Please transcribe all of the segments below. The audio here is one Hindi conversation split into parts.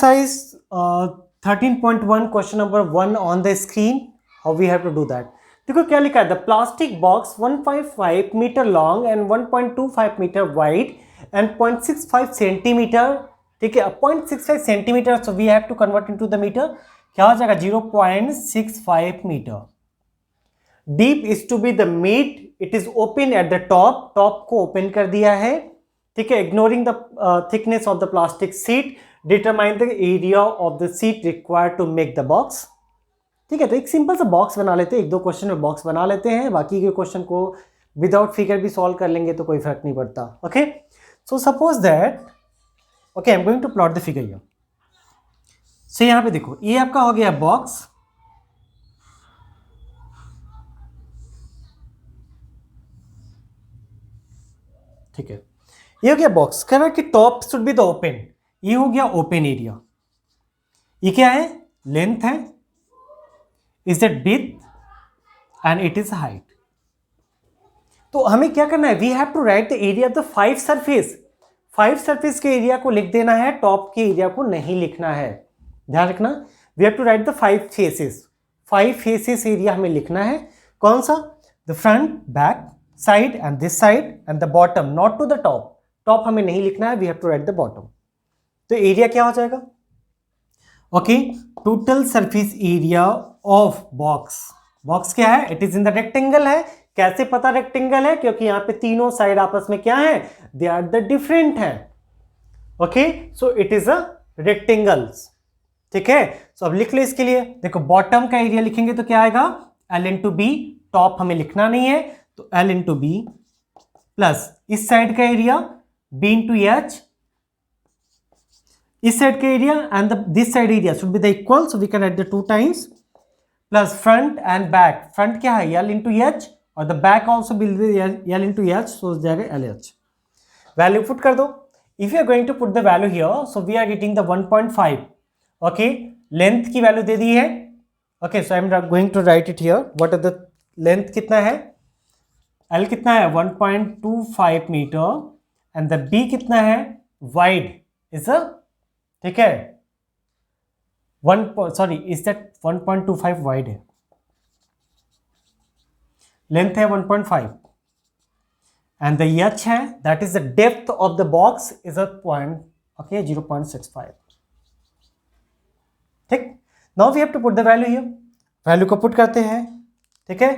exercise 13.1 question number 1 on the screen. How we have to do that? देखो क्या लिखा है, the plastic box 1.5 metre long and 1.25 metre wide and 0.65 centimetre. ठीक है, 0.65 centimetre, so we have to convert into the metre. क्या हो जाएगा 0.65 metre. Deep is to be the mid, it is open at the top, top को ओपन कर दिया है. ठीक है, ignoring the thickness of the plastic sheet, determine the area of the sheet required to make the box. ठीक है, तो एक सिंपल सा बॉक्स बना लेते हैं, एक दो क्वेश्चन में बॉक्स बना लेते हैं, बाकी के क्वेश्चन को विदाउट फिगर भी सॉल्व कर लेंगे तो कोई फर्क नहीं पड़ता. Okay, so suppose that, okay, I am going to plot the figure here. So यहां पे देखो, ये आपका हो गया बॉक्स. ठीक है, ये हो गया बॉक्स. कह रहा है कि top should be the open. ये हो गया ओपन एरिया. ये क्या है, लेंथ है, is that width and it is height. तो हमें क्या करना है, we have to write the area of the 5 surface. 5 surface के एरिया को लिख देना है, टॉप के एरिया को नहीं लिखना है. ध्यान रखना, we have to write the 5 faces. 5 faces area हमें लिखना है. कौन सा, the front, back, side and this side and the bottom, not to the top. Top हमें नहीं लिखना है, we have to write the bottom. तो एरिया क्या हो जाएगा, okay, total surface area of box. Box क्या है, it is in the rectangle है. कैसे पता रेक्टेंगल है, क्योंकि यहां पे तीनों साइड आपस में क्या है, दे आर द डिफरेंट है. Okay, so it is a rectangles. ठीक है, सो अब लिख लो इसके लिए. देखो बॉटम का एरिया लिखेंगे तो क्या आएगा, एल इंटू बी. टॉप हमें लिखना नहीं है, तो एल इंटू बी प्लस इस साइड का एरिया बी इंटू एच. इस साइड का area and this side area should be the equal, so we can write the 2 times plus front and back. Front क्या है, एल इंटू एच, और the back also will be L into H, so हो जाएगा एल एच. वैल्यू पुट कर दो. If you are going to put the value here, so we are getting the 1.5. Okay, length की वैल्यू दे दी है. Okay, so I am going to write it here. What are the length कितना है, एल कितना है 1.25 मीटर एंड द बी कितना है, वाइड इज अ, ठीक है, इज दैट 1.25 वाइड है, लेंथ है 1.5 एंड द एच है, that is the depth of the box is a point, okay, 0.65. ठीक, now we have to put the value here. Value को पुट करते हैं. ठीक है,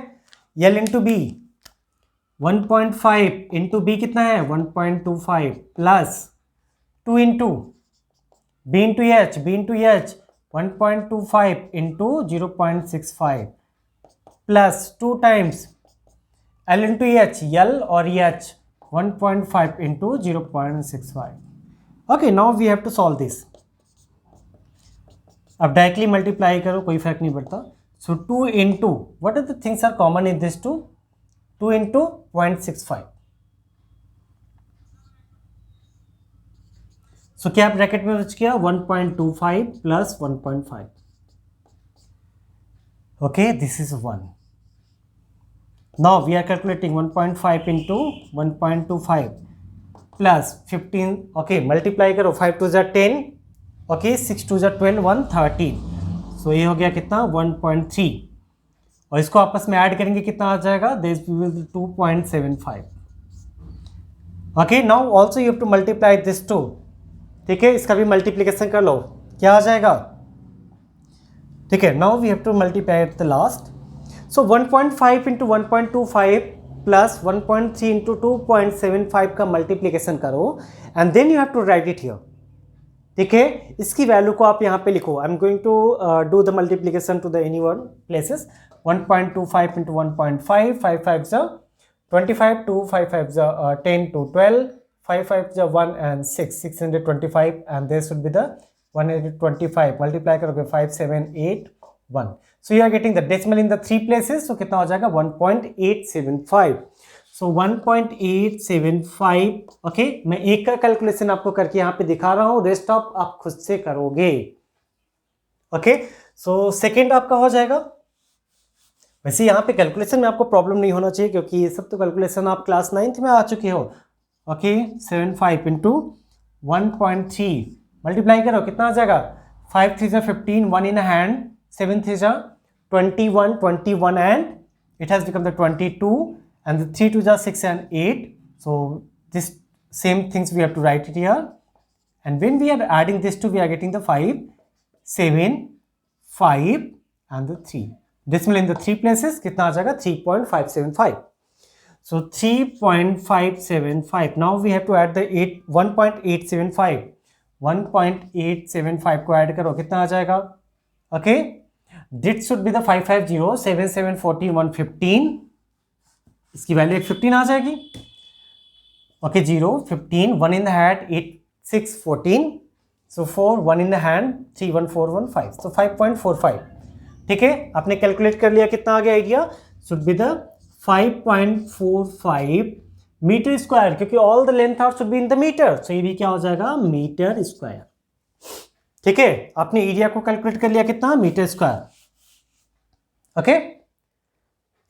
L into B 1.5 into B कितना है 1.25 plus 2 into b into h, b into h 1.25 into 0.65 plus 2 times l into h, l और h 1.5 into 0.65. Okay, now we have to solve this. अब डायरेक्टली मल्टीप्लाई करो, कोई फर्क नहीं पड़ता. So 2 into, what are the things are common in this 2? 2 into 0.65. सो क्या ब्रैकेट में बच गया 1.25 प्लस 1.5. Okay, this is 1. Now we are calculating 1.5 into 1.25 plus 15. Okay, multiply करो, 5 2 ज़ा 10, ओके, 6 2 ज़ा 12, 113. सो ये हो गया कितना 1.3, और इसको आपस में ऐड करेंगे कितना आ जाएगा, this will be 2.75. Okay, now also you have to multiply this two. ठीक है, इसका भी मल्टीप्लिकेशन कर लो, क्या आ जाएगा. ठीक है, now we have to multiply at the last. So 1.5 into 1.25 plus 1.3 into 2.75 का मल्टीप्लिकेशन करो and then you have to write it here. ठीक है, इसकी वैल्यू को आप यहाँ पे लिखो. I am going to do the multiplication to the any one places. 1.25 into 1.5, 5 5 ज़ा 25, 2 5 5 ज़ा 10 to 12, 5 5 is 1 and 6, 625, and this would be the 125. Multiply करोगे 5 7 8 1. So you are getting the decimal in the 3 places. So कितना हो जाएगा 1.875. So 1.875. ओके, मैं एक का कैलकुलेशन आपको करके यहाँ पे दिखा रहा हूँ, रेस्ट ऑफ आप खुद से करोगे. ओके, सो सेकेंड आपका हो जाएगा. वैसे यहाँ पे कैलकुलेशन में आपको प्रॉब्लम नहीं होना चाहिए, क्योंकि ये सब तो कैलकुलेशन आप क्लास 9th में आ चुके हो. ओके, 75 इंटू 1.3 मल्टीप्लाई करो कितना आ जाएगा 5 3 15 1 in a hand 7 3 21 and it has become the 22 and the 3 2 6 and 8. So this same things we have to write it here, and when we are adding this two we are getting the 5 7 5 and the 3 decimal in the three places कितना आ जाएगा 3.575. So 3.575. Now we have to add the 1.875. 1.875 को ऐड करो कितना आ जाएगा okay this should be the 550 7 7 14 115. इसकी वैल्यू 15 आ जाएगी okay 0 15 1 in the hand 8 6 14 so 4 1 in the hand 3 1 4 1 5 so 5.45. ठीक है आपने कैलकुलेट कर लिया कितना आ गया idea should be the 5.45 metre square क्योंकि all the length are should be in the metre so ये भी क्या हो जाएगा मीटर स्क्वायर. ठीक है आपने एरिया को कैलकुलेट कर लिया कितना मीटर स्क्वायर ओके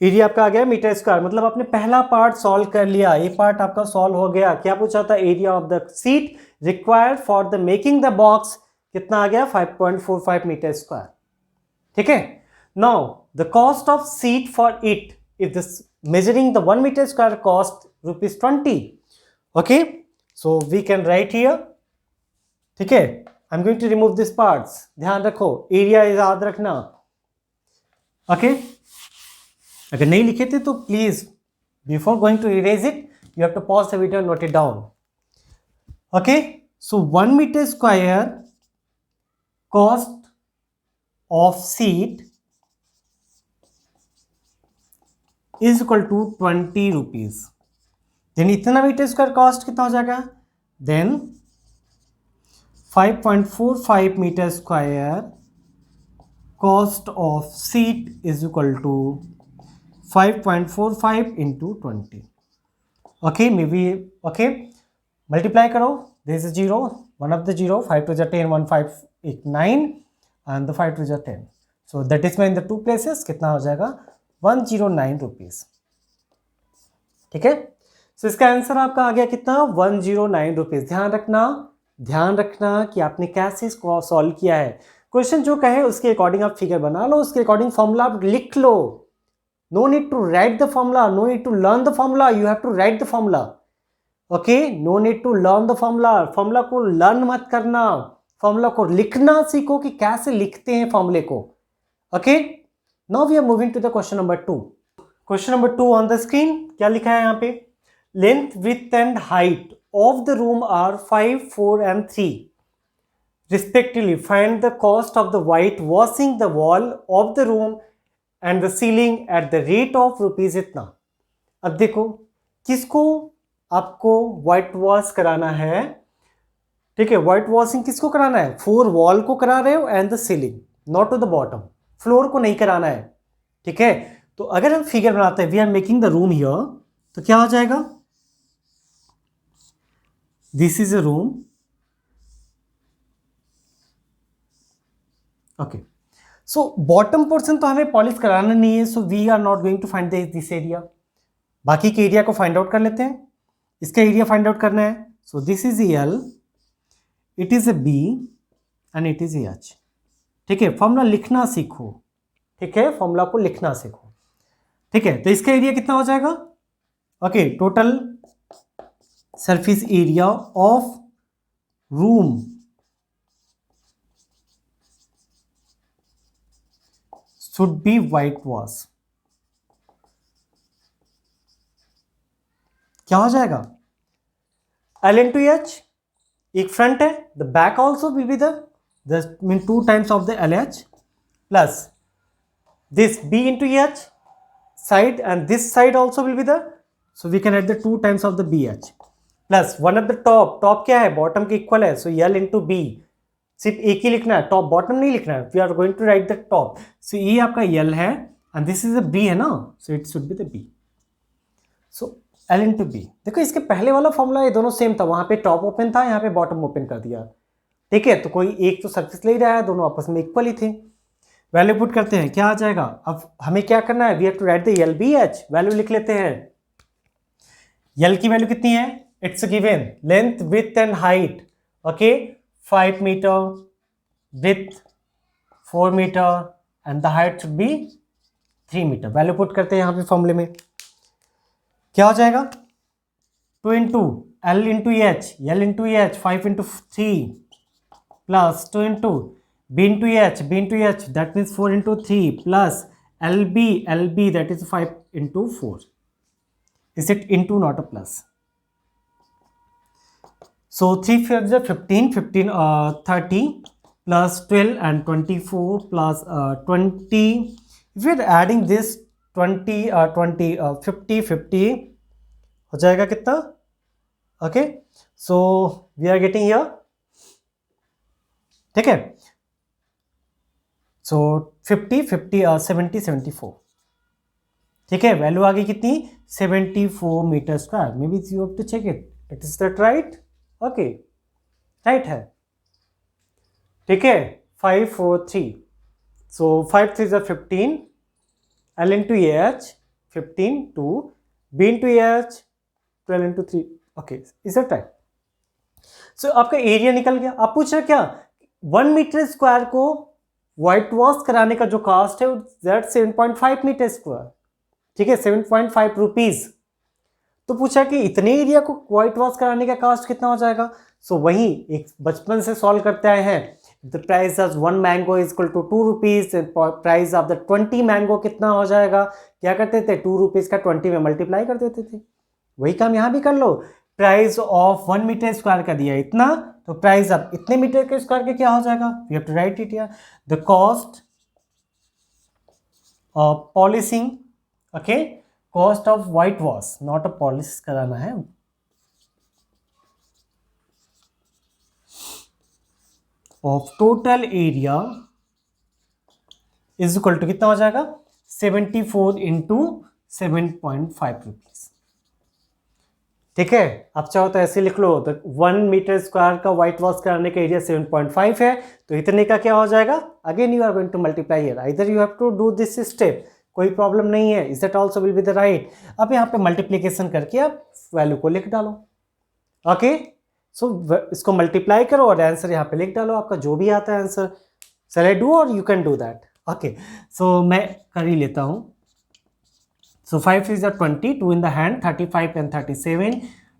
एरिया आपका आ गया मीटर स्क्वायर मतलब आपने पहला पार्ट सॉल्व कर लिया ये पार्ट आपका सॉल्व हो गया. क्या पूछा था area of the sheet required for the making the box कितना आ गया 5.45 मीटर स्क्वायर. ठीक है now the cost of seat for it if this measuring the 1 meter square cost rupees 20 okay so we can write here. ठीक है I'm going to remove these parts. ध्यान रखो एरिया याद रखना ओके अगर नहीं लिखे थे तो please before going to erase it you have to pause the video note it down okay. So 1 meter square cost of seat is equal to 20 rupees. Then इतना मीटर स्क्वायर कॉस्ट कितना हो जाएगा then 5.45 metre square cost of sheet is equal to 5.45 into 20. Okay maybe okay multiply करो there is a 0 one of the 0 5 to the 10 1 5 8 9 and the 5 to the 10 so that is in the two places कितना हो जाएगा 109 रुपीज. ठीक है सो इसका आंसर आपका आ गया कितना 109 रुपीज. ध्यान रखना कि आपने कैसे इसको सॉल्व किया है. क्वेश्चन जो कहे उसके अकॉर्डिंग आप फिगर बना लो उसके अकॉर्डिंग फॉर्मूला आप लिख लो. No need to write the formula no need to learn the formula you have to write the formula okay. No need to learn the formula को लर्न मत करना फॉर्मूला को लिखना सीखो कि कैसे लिखते हैं फॉर्मूले को okay. Now we are moving to the question number 2. Question number 2 on the screen. क्या लिखा है यहाँ पे length, width and height of the room are 5, 4 and 3 respectively. Find the cost of the whitewashing the wall of the room and the ceiling at the rate of rupees इतना. अब देखो किसको आपको white wash कराना है. ठीक है white washing किसको कराना है 4 wall को करा रहे हो and the ceiling not to the bottom floor को नहीं कराना है. ठीक है तो अगर हम फिगर बनाते हैं we are making the room here तो क्या हो जाएगा this is a room okay. So bottom portion तो हमें पॉलिश कराना नहीं है so we are not going to find this area. बाकी के एरिया को फाइंड आउट कर लेते हैं. इसका एरिया फाइंड आउट करना है so this is L it is A B and it is H. ठीक है फॉर्मूला लिखना सीखो. ठीक है फॉर्मूला को लिखना सीखो. ठीक है तो इसका एरिया कितना हो जाएगा okay total surface area of room should be white wash क्या हो जाएगा एल इन टू एच एक फ्रंट है the back also will be the mean 2 times of the LH plus this B into H side and this side also will be the so we can add the 2 times of the BH plus one of the top क्या है bottom के equal है so L into B सिर्फ एक ही लिखना है top bottom नहीं लिखना है we are going to write the top so ये आपका L है and this is a B है ना so it should be the B so L into B. देखो इसके पहले वाला फॉर्मूला ये दोनों सेम था वहां पे टॉप ओपन था यहाँ पे बॉटम ओपन कर दिया. ठीक है तो कोई एक तो सरफेस ले ही रहा है दोनों आपस में इक्वल ही थे. वैल्यू पुट करते हैं क्या आ जाएगा. अब हमें क्या करना है we have to write the L B H. Value लिख लेते हैं. एल की वैल्यू कितनी है it's given length width and height okay 5 meter, width 4 meter and the height should be 3 meter. Value put करते हैं यहाँ पे फॉर्मूले में, क्या हो जाएगा 2 into L into H, L into H 5 into 3 plus 2 into B into H, B into H that means 4 into 3 plus LB, LB that is 5 into 4. Is it into, not a plus? So 3 5 are 15, 15 30 plus 12 and 24 plus 20. If we are adding this 20 50 50 हो जाएगा कितना? Okay, so we are getting here, ठीक है, so 50 50 70 74, ठीक है, वैल्यू आ गई कितनी 74 metre square. May be you have to check it is that right? Okay, right है, ठीक है. 5 4 3, so 5 3 is 15, L into H 15 2, B into H 12 into 3. Okay, is that right? So आपका एरिया निकल गया. आप पूछ रहे क्या 1 मीटर स्क्वायर को व्हाइट वॉश कराने का जो कॉस्ट है दैट 7.5 मीटर स्क्वायर, ठीक है, 7.5 रुपीज. तो पूछा कि इतने एरिया को व्हाइट वॉश कराने का कॉस्ट कितना हो जाएगा. सो वही एक बचपन से सॉल्व करते आए हैं. The price of 1 mango is equal to 2 rupees. Price of the 20 mango कितना हो जाएगा? क्या करते थे 2 रुपीज का 20 में मल्टीप्लाई कर देते थे. वही काम यहां भी कर लो. प्राइस ऑफ 1 मीटर स्क्वायर का दिया इतना, तो प्राइस ऑफ इतने मीटर के स्क्वायर के क्या हो जाएगा? We have to write it here. The cost of polishing, okay, cost of whitewash, not a polish कराना है, of total area is equal to कितना हो जाएगा 74 इंटू 7.5 रुपीज. ठीक है, आप चाहो तो ऐसे लिख लो. तो 1 मीटर स्क्वायर का व्हाइट वॉश कराने का एरिया 7.5 है, तो इतने का क्या हो जाएगा? Again you are going to multiply here. Either you have to do this step, कोई प्रॉब्लम नहीं है. Is that also will be the right? अब यहाँ पे मल्टीप्लीकेशन करके आप वैल्यू को लिख डालो. ओके, सो इसको मल्टीप्लाई करो और आंसर यहाँ पे लिख डालो, आपका जो भी आता है आंसर. शैल आई डू और you can do that? Okay, so मैं कर ही लेता हूँ. So 5 is 20, 2 in the hand, 35 and 37,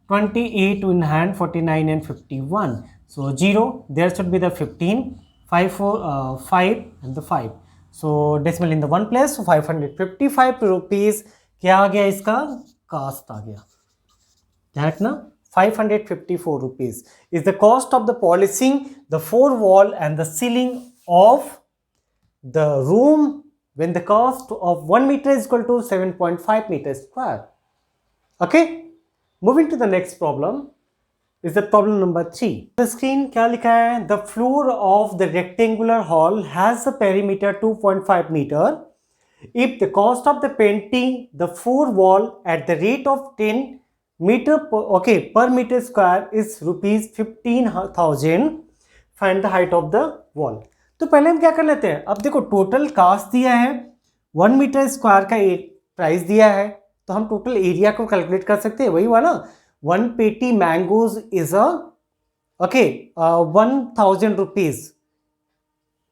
28 2 in hand, 49 and 51. So 0, there should be the 15, 5 4 5 and the 5. So decimal in the one place, so 555 rupees. क्या आ गया इसका? कास्ट आ गया. ध्यान रखना 554 rupees is the cost of the polishing the 4 wall and the ceiling of the room when the cost of 1 meter is equal to 7.5 meters square. Okay, moving to the next problem is the problem number 3. The screen क्या लिखा है? The floor of the rectangular hall has a perimeter 2.5 meter. If the cost of the painting the 4 wall at the rate of 10 meter per meter square is rupees 15,000, find the height of the wall. तो पहले हम क्या कर लेते हैं. अब देखो टोटल कास्ट दिया है, 1 मीटर स्क्वायर का प्राइस दिया है, तो हम टोटल एरिया को कैलकुलेट कर सकते हैं. वही हुआ ना, 1 पेटी मैंगोज इज अ 1000 रुपीज,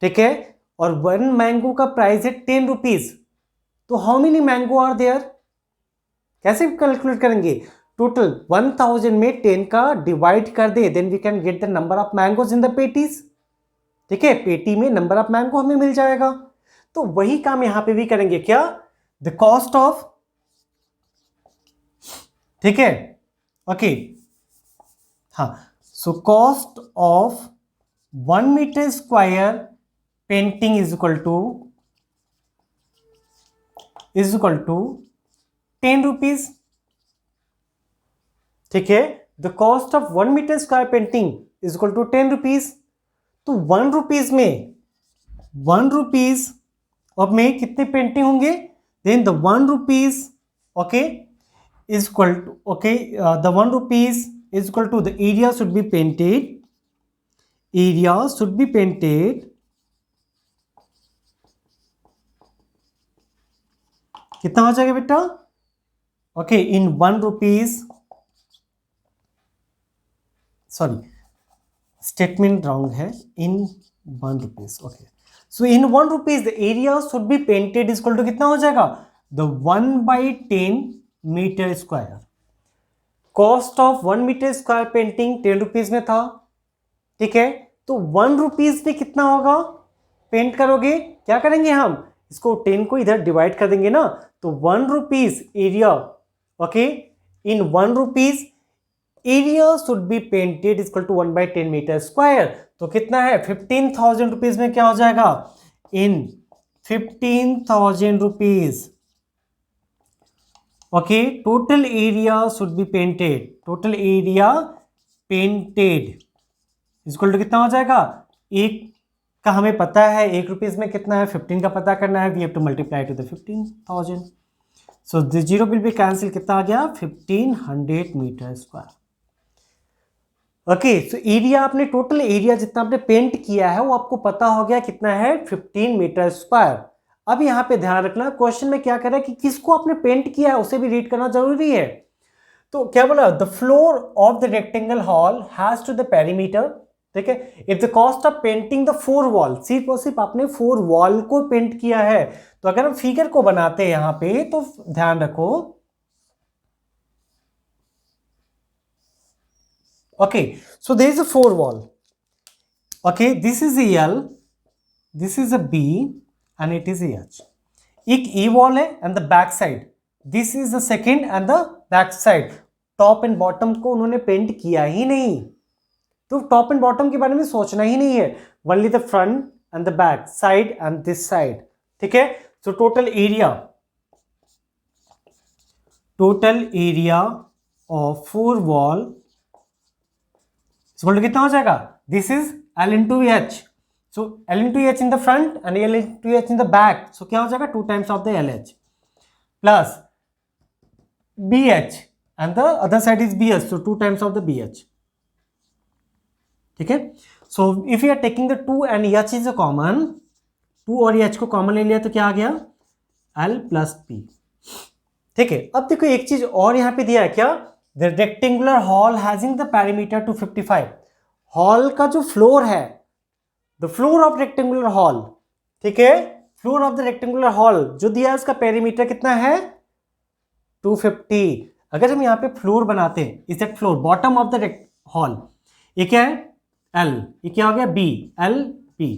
ठीक है, और 1 मैंगो का प्राइस है 10 रुपीज. तो how many mango are there? कैसे कैलकुलेट करेंगे? टोटल 1000 में 10 का डिवाइड कर दे, then we can get the number of mangoes in the पेटीज. ठीक है, पेटी में नंबर ऑफ मैंगो हमें मिल जाएगा. तो वही काम यहां पे भी करेंगे. क्या? द कॉस्ट ऑफ, ठीक है, ओके, हाँ, so cost of 1 metre square painting is equal to 10 rupees. ठीक है, the cost of 1 metre square painting is equal to 10 rupees. तो 1 रुपीज में 1 रुपीज अब में कितने पेंटिंग होंगे? Then the 1 rupees okay is equal to the 1 rupees is equal to the area should be painted. Area should be painted कितना हो जाएगा बेटा? Okay, in 1 rupees, sorry, statement wrong है, in 1 rupees. Okay, so in 1 rupees the area should be painted is equal to कितना हो जाएगा, the 1/10 metre square. Cost of 1 metre square painting 10 rupees में था, ठीक है, तो 1 रुपीज में कितना होगा पेंट करोगे, क्या करेंगे हम इसको 10 को इधर डिवाइड कर देंगे ना, तो 1 rupees area, okay, in 1 rupees area should be painted equal to 1/10 metre square. तो कितना है 15,000 रुपीज में क्या हो जाएगा, in 15,000 rupees, okay, total area should be painted, total area painted equal to कितना हो जाएगा, एक का हमें पता है 1 रुपीज में कितना है, 15 का पता करना है, we have to multiply to the 15,000, so the zero will be cancel, कितना आ गया 1500 metre square. Okay, so area आपने टोटल एरिया जितना आपने पेंट किया है वो आपको पता हो गया कितना है 15 मीटर स्क्वायर। अब यहाँ पे ध्यान रखना क्वेश्चन में क्या कर रहा है कि किसको आपने पेंट किया है उसे भी रीड करना जरूरी है। तो क्या बोला, the floor of the rectangle hall has to the perimeter, ठीक है, if the cost of painting the 4 wall, सिर्फ और सिर्फ आपने 4 वॉल को पेंट किया है। तो अगर हम फिगर को बनाते हैं यहाँ पे तो ध्यान रखो, okay, so there is a 4 wall, okay, this is a L, this is a B and it is a H। एक E wall है and the back side, this is the second and the back side, top and bottom को उन्होंने पेंट किया ही नहीं, तो टॉप एंड बॉटम के बारे में सोचना ही नहीं है, only the front end the back side and this side, ठीक है। So total area of 4 wall कितना हो जाएगा, this is L into H, so L into H in the front and L into H in the back, so क्या हो जाएगा 2 times of the LH plus BH and the other side is BH, so 2 times of the BH, ठीक है। so if you are taking the 2 and H is a common, 2 और H को कॉमन ले लिया तो क्या आ गया L plus P, ठीक है। अब देखो एक चीज और यहाँ पे दिया है क्या, The rectangular hall having the perimeter to 55, hall का जो फ्लोर है, the floor of rectangular hall, ठीक है, floor of the rectangular hall जो दिया है उसका पेरीमीटर कितना है 250। अगर हम यहाँ पे फ्लोर बनाते हैं, इस that floor bottom of the hall, ये क्या है L, ये क्या हो गया B, L P,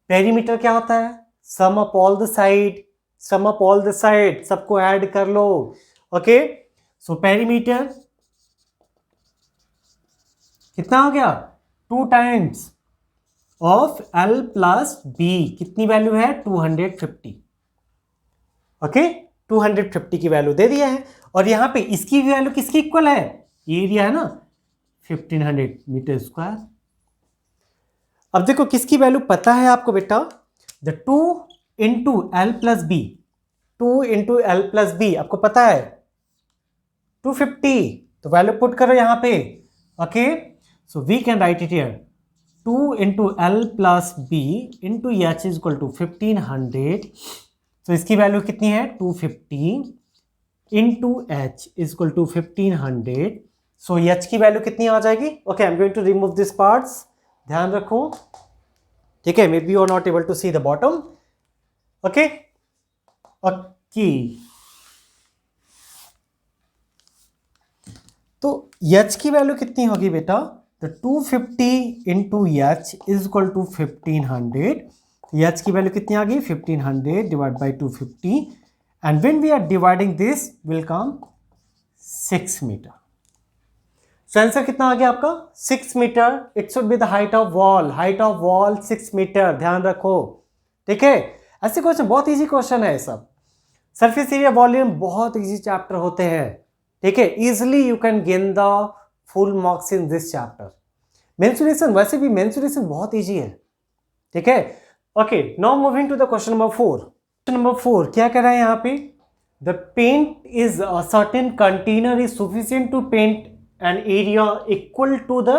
पेरीमीटर क्या होता है sum of all the side, sum of all the side, सबको ऐड कर लो, ओके। सो पेरीमीटर कितना हो गया 2 times of L plus B, कितनी वैल्यू है 250, ओके, 250 की वैल्यू दे दिया है। और यहां पे इसकी वैल्यू किसकी इक्वल है, एरिया है ना 1500 मीटर स्क्वायर। अब देखो किसकी वैल्यू पता है आपको बेटा, the 2 into L plus B, 2 into L plus B आपको पता है 250, तो वैल्यू पुट करो यहां पे, okay. So we can write it here 2 into L plus B into H is equal to 1500, so इसकी वैल्यू कितनी है 250 into H is equal to 1500, so H की वैल्यू कितनी आ जाएगी, okay, I'm going to remove these parts, ध्यान रखो, ठीक है, maybe you are not able to see the bottom, okay, तो H की वैल्यू कितनी होगी बेटा, तो 250 इंटू H is equal to 1500, H की वैल्यू कितनी आ गई 1500 divide by 250, and when we are dividing this will come 6 metre. So answer कितना आ गया आपका 6 metre, it should be the height of wall 6 metre, ध्यान रखो, ठीक है। ऐसे क्वेश्चन बहुत इजी क्वेश्चन है, सब सरफेस एरिया वॉल्यूम बहुत इजी चैप्टर होते हैं, ठीक है, easily you can gain the full marks in this chapter. Mensuration, वैसे भी मेंसुरेशन बहुत इजी है, ठीक है। Okay, now moving to the question number 4। Question number 4 क्या कह रहा है यहाँ पे, the paint is a certain container is sufficient to paint an area equal to the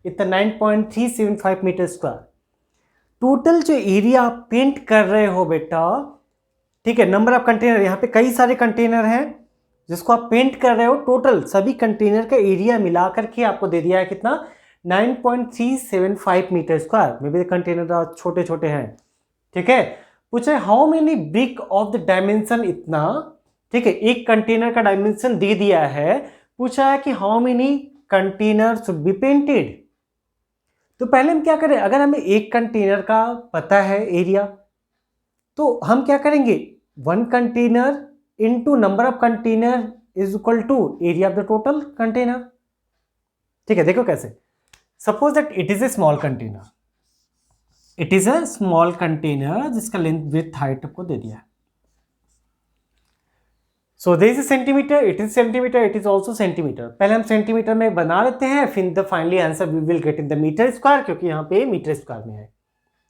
9.375 metre square. Total जो एरिया आप पेंट कर रहे हो बेटा, ठीक है, नंबर ऑफ कंटेनर, यहाँ पे कई सारे कंटेनर हैं जिसको आप पेंट कर रहे हो, टोटल सभी कंटेनर का एरिया मिला करके आपको दे दिया है कितना 9.375 metre square. May be container छोटे छोटे हैं, ठीक है। पूछे how many brick of the dimension इतना, ठीक है, एक कंटेनर का डायमेंशन दे दिया है, पूछा है कि how many container should be painted. तो पहले हम क्या करें, अगर हमें एक कंटेनर का पता है एरिया, तो हम क्या करेंगे, one container into number of container is equal to area of the total container, ठीक है। देखो कैसे, suppose that it is a small container, it is a small container जिसका लेंथ विथ हाइट आपको दे दिया है। So this is centimetre, it is centimetre, it is also centimetre. पहले हम सेंटीमीटर में बना लेते हैं, फिर the finally answer we will get in the metre square, क्योंकि यहाँ पे मीटर स्क्वायर में है,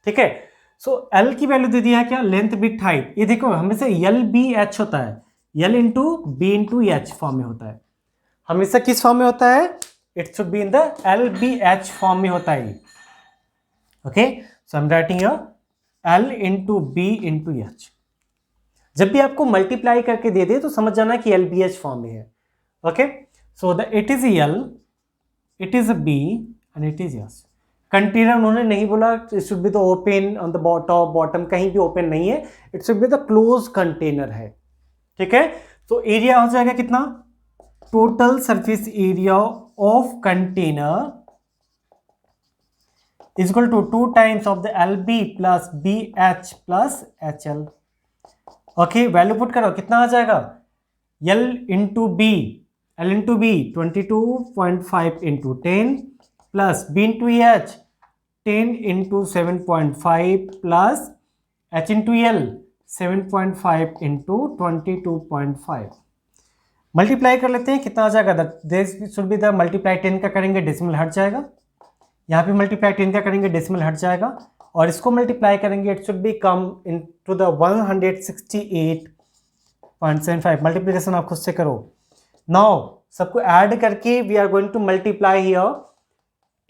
ठीक है। सो एल की वैल्यू दे दिया है क्या, लेंथ विथ हाइट। ये देखो हमेशा एल बी एच होता है, L into B into H form में होता है, हमेशा किस फॉर्म में होता है, it should be in the L B H form में होता है, okay. So I am writing here L into B into H. जब भी आपको मल्टीप्लाई करके दे दे तो समझ जाना कि एल बी एच फॉर्म में है, okay. So the it is L, it is B and it is H. Container उन्होंने नहीं बोला it should be the open on the top bottom, कहीं भी ओपन नहीं है, it should be the close container है, ठीक है। तो एरिया हो जाएगा कितना, total surface area of container is equal to 2 times of the L B plus B H plus H L, okay. Value put करो, कितना आ जाएगा, L into B, L into B 22.5 into 10 plus B into H 10 into 7.5 plus H into L 7.5 into 22.5। Multiply कर लेते हैं, कितना आ जाएगा, this should be the multiply 10 का करेंगे डेसिमल हट जाएगा, यहाँ पे मल्टीप्लाई 10 का करेंगे डेसिमल हट जाएगा, और इसको मल्टीप्लाई करेंगे it should be come in to the 168.75। Multiplication आप खुद से करो। नाउ सबको ऐड करके we are going to multiply here,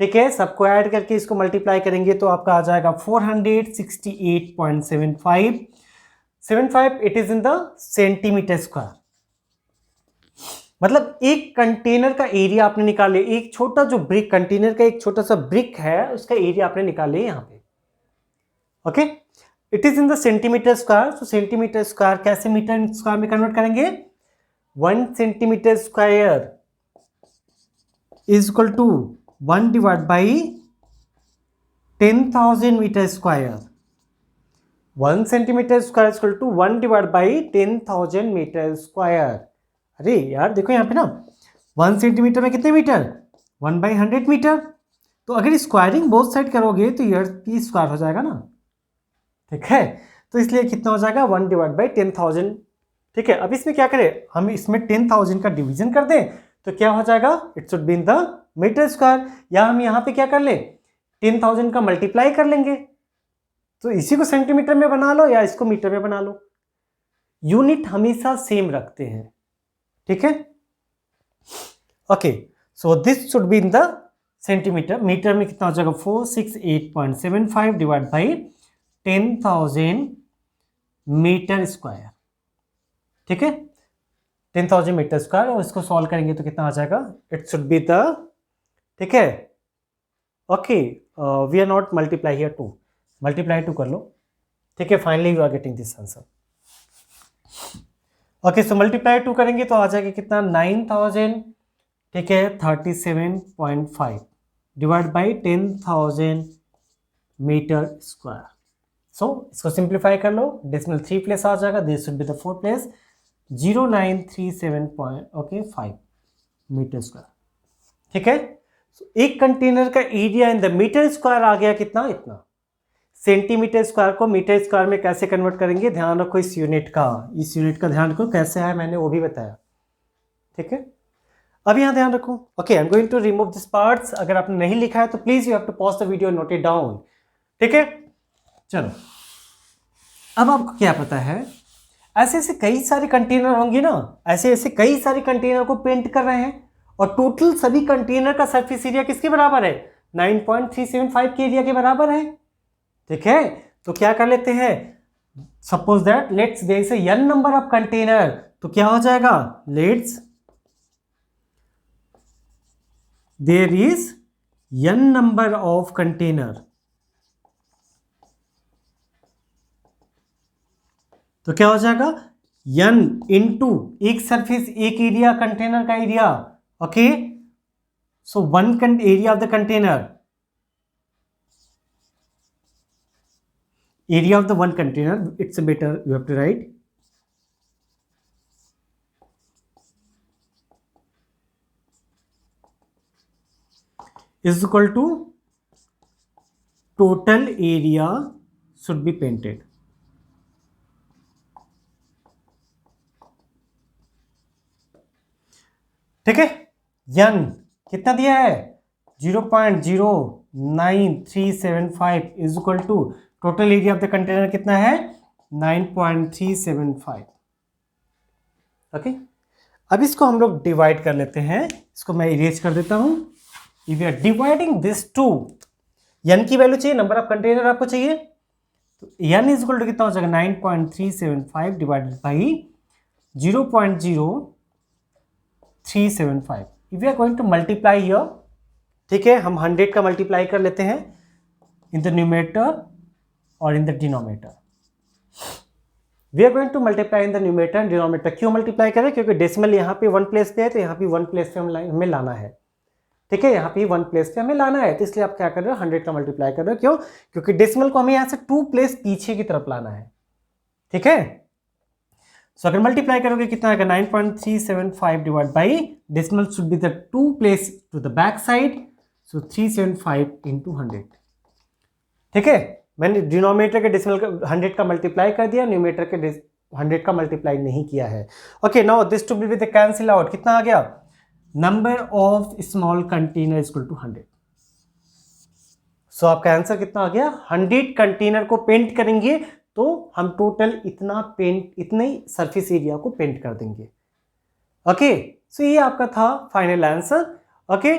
ठीक है। सबको ऐड करके इसको मल्टीप्लाई करेंगे तो आपका आ जाएगा 468.75। It is in the centimetre square. मतलब एक कंटेनर का एरिया आपने निकाल लिया, एक छोटा जो ब्रिक, कंटेनर का एक छोटा सा ब्रिक है उसका एरिया आपने निकाल लिया यहाँ पे, okay. It is in the centimetre square. तो सेंटीमीटर स्क्वायर कैसे मीटर स्क्वायर में कन्वर्ट करेंगे, 1 centimetre square is equal to 1 divide by 10,000 metre square. 1 centimetre square equal to 1 divide by 10,000 metre square. अरे यार देखो यहाँ पे ना 1 सेंटीमीटर में कितने मीटर, 1/100 मीटर। तो अगर स्क्वायरिंग बोथ साइड करोगे तो ईयर की स्क्वायर हो जाएगा ना, ठीक है। तो इसलिए कितना हो जाएगा, 1 डिवाइड बाई 10,000, ठीक है। अब इसमें क्या करें, हम इसमें 10,000 का डिवीजन कर दें तो क्या हो जाएगा, it should be in the metre square, या हम यहाँ पे क्या कर ले, 10,000 का मल्टीप्लाई कर लेंगे। तो इसी को सेंटीमीटर में बना लो या इसको मीटर में बना लो, यूनिट हमेशा सेम रखते हैं, ठीक है, okay. So this should be in the centimetre. Metre में कितना हो जाएगा, 468.75 डिवाइड बाई 10,000 मीटर स्क्वायर, ठीक है, 10,000 मीटर स्क्वायर। और इसको सॉल्व करेंगे तो कितना आ जाएगा, इट शुड बी द, ठीक है, okay. We are not multiply here 2, multiply 2 कर लो, ठीक है। Finally you are getting this answer, okay. So multiply 2 करेंगे तो आ जाएगा कितना, 9,000, ठीक है, 37.5 divide by 10,000 metre square. So इसको सिंप्लीफाई कर लो, डेसिमल 3 प्लेस आ जाएगा, this should be the 4 place, 0937.5 metre square, ठीक है। एक कंटेनर का area in the metre square आ गया कितना, इतना। सेंटीमीटर स्क्वायर को मीटर स्क्वायर में कैसे कन्वर्ट करेंगे, ध्यान रखो इस यूनिट का, इस यूनिट का ध्यान रखो कैसे है, मैंने वो भी बताया, ठीक है। अब यहाँ ध्यान रखो, okay. I am going to remove this parts. अगर आपने नहीं लिखा है तो please you have to pause the video, note it down, ठीक है। चलो अब आपको क्या पता है, ऐसे ऐसे कई सारे कंटेनर होंगे ना, ऐसे ऐसे कई सारे कंटेनर को पेंट कर रहे हैं, और टोटल सभी कंटेनर का सरफेस एरिया किसके बराबर है, 9.375 के एरिया के बराबर है, ठीक है। तो क्या कर लेते हैं, suppose that let's there is n number of container, तो क्या हो जाएगा, let's there is n number of container, तो क्या हो जाएगा n इंटू एक सरफेस एक एरिया कंटेनर का area, okay, so one area of the container, area of the one container, it's better you have to write is equal to total area should be painted. ठीक है, n कितना दिया है 0.09375 is equal to total area of the container कितना है 9.375. ओके, अब इसको हम लोग डिवाइड कर लेते हैं, इसको मैं इरेज कर देता हूं. If you are dividing this two, n की वैल्यू चाहिए, नंबर ऑफ कंटेनर आपको चाहिए, तो n इज इक्वल टू कितना हो जाएगा 9.375 divided by 0.0375. If you are going to multiply here, ठीक है, हम 100 का मल्टीप्लाई कर लेते हैं इन द न्यूमरेटर और in the denominator. We are going to multiply in the numerator and denominator. क्यों मल्टीप्लाई करें, क्योंकि डेसिमल यहाँ पे वन प्लेस पे है, तो यहाँ पे वन प्लेस पे हमें लाना है. ठीक है, यहाँ पे वन प्लेस पे हमें लाना है, तो इसलिए आप क्या कर रहे हो 100 का मल्टीप्लाई कर रहे हो. क्यों, क्योंकि डेसिमल को हमें यहाँ से 2 प्लेस पीछे की तरफ लाना है. ठीक है, सो अगर मल्टीप्लाई करोगे कितना आएगा 9.375 divide by decimal should be the 2 place to the back side, so 375 into 100. ठीक है, मैंने डिनोमिनेटर के डेसिमल 100 का मल्टीप्लाई कर दिया, न्यूमरेटर के 100 का मल्टीप्लाई नहीं किया है. Okay, now this to be with cancel out. कितना आ गया, number of small container equal to 100. सो आपका आंसर कितना आ गया 100 कंटेनर को पेंट करेंगे तो हम टोटल इतने सरफेस एरिया को पेंट कर देंगे. ओके, सो ये आपका था फाइनल आंसर. ओके,